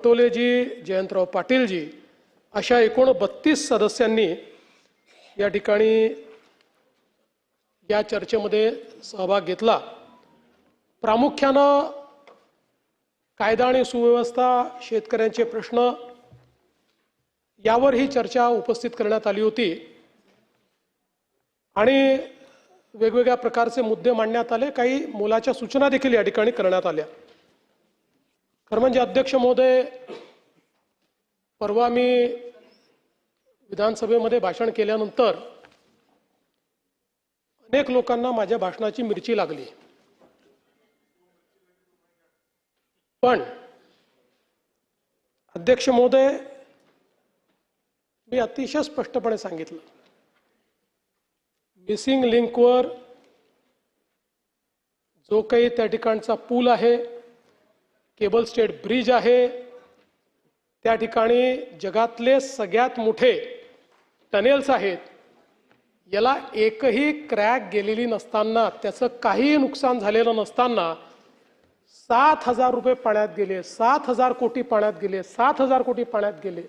टोलेजी, जयंतराव पाटीलजी अशा एकूण 32 सदस्यांनी या ठिकाणी या चर्चेमध्ये सहभाग घेतला। प्रामुख्याने कायदा आणि सुव्यवस्था, शेतकऱ्यांचे प्रश्न यावर ही चर्चा उपस्थित करण्यात आली होती आणि वेगवेगळ्या प्रकारचे मुद्दे मांडण्यात आले। काही मोलाच्या सूचना देखील या ठिकाणी करण्यात आल्या। खरं म्हणजे अध्यक्ष महोदय, परवा मी विधानसभेमध्ये भाषण केल्यानंतर अनेक लोकांना माझ्या भाषणाची मिरची लागली, पण अध्यक्ष महोदय, मी अतिशय स्पष्टपणे सांगितलं, मिसिंग लिंकवर जो काही त्या ठिकाणचा पूल आहे, केबल स्टेट ब्रिज आहे, त्या ठिकाणी जगातले सगळ्यात मोठे टनेल्स आहेत, याला एकही क्रॅक गेलेली नसताना, त्याचं काही नुकसान झालेलं नसताना 7,000 रुपये पाण्यात गेले, 7,000 कोटी पाण्यात गेले, 7,000 कोटी पाण्यात गेले।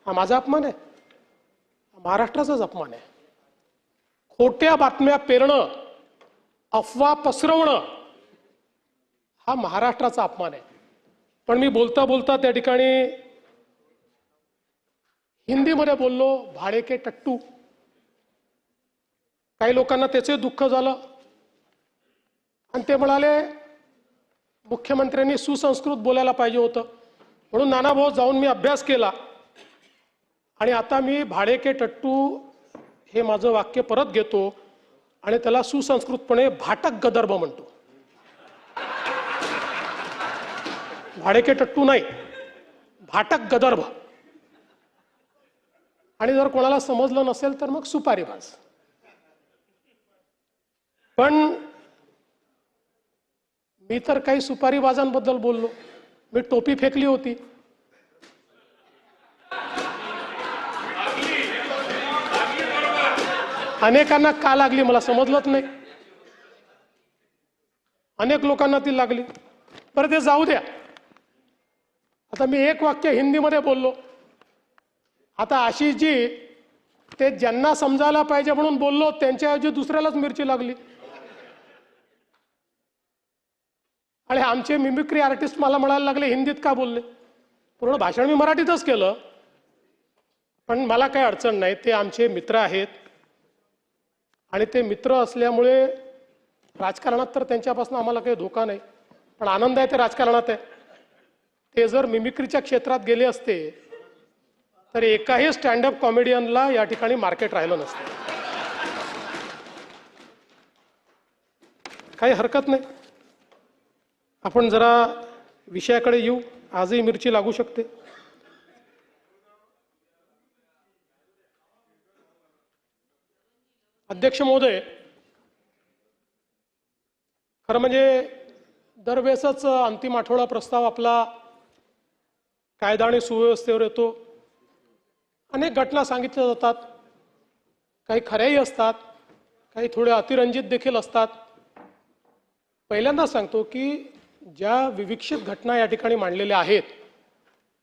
हा माझा अपमान आहे? महाराष्ट्राचाच अपमान आहे। खोट्या बातम्या पेरणं, अफवा पसरवणं हा महाराष्ट्राचा अपमान आहे। पण मी बोलता बोलता त्या ठिकाणी हिंदीमध्ये बोललो, भाडे के टट्टू। काही लोकांना त्याचे दुःख झालं आणि ते म्हणाले मुख्यमंत्र्यांनी सुसंस्कृत बोलायला पाहिजे होतं। म्हणून नानाभाऊ जाऊन मी अभ्यास केला आणि आता मी भाडे के टट्टू हे माझं वाक्य परत घेतो आणि त्याला सुसंस्कृतपणे भाटक गदर्भ म्हणतो। भाडे के टट्टू नाही, भाटक गदर्भ। आणि जर कोणाला समजलं नसेल तर मग सुपारीबाज। पण मी तर काही सुपारीबाजांबद्दल बोललो, मी टोपी फेकली होती। अनेकांना का लागली मला समजलंच नाही, अनेक लोकांना ती लागली। बरं, ते जाऊ द्या। आता मी एक वाक्य हिंदीमध्ये बोललो, आता आशिषजी ते ज्यांना समजायला पाहिजे म्हणून बोललो, त्यांच्याऐवजी दुसऱ्यालाच मिरची लागली। आणि आमचे मिमिक्री आर्टिस्ट मला म्हणायला लागले हिंदीत का बोलले। पूर्ण भाषण मी मराठीतच केलं, पण मला काही अडचण नाही, ते आमचे मित्र आहेत आणि ते मित्र असल्यामुळे राजकारणात तर त्यांच्यापासून आम्हाला काही धोका नाही, पण आनंद आहे ते राजकारणात आहे। ते जर मिमिक्रीच्या क्षेत्रात गेले असते तर एकाही स्टँडअप कॉमेडियनला या ठिकाणी मार्केट राहिलं नसतं। काही हरकत नाही, आपण जरा विषयाकडे येऊ। आजही मिरची लागू शकते। अध्यक्ष महोदय, खरं म्हणजे दरवेळेसच अंतिम आठवडा प्रस्ताव आपला कायदा आणि सुव्यवस्थेवर येतो। अनेक घटना सांगितल्या जातात, काही खऱ्याही असतात, काही थोड्या अतिरंजित देखील असतात। पहिल्यांदा सांगतो की ज्या विविक्षित घटना या ठिकाणी मांडलेल्या आहेत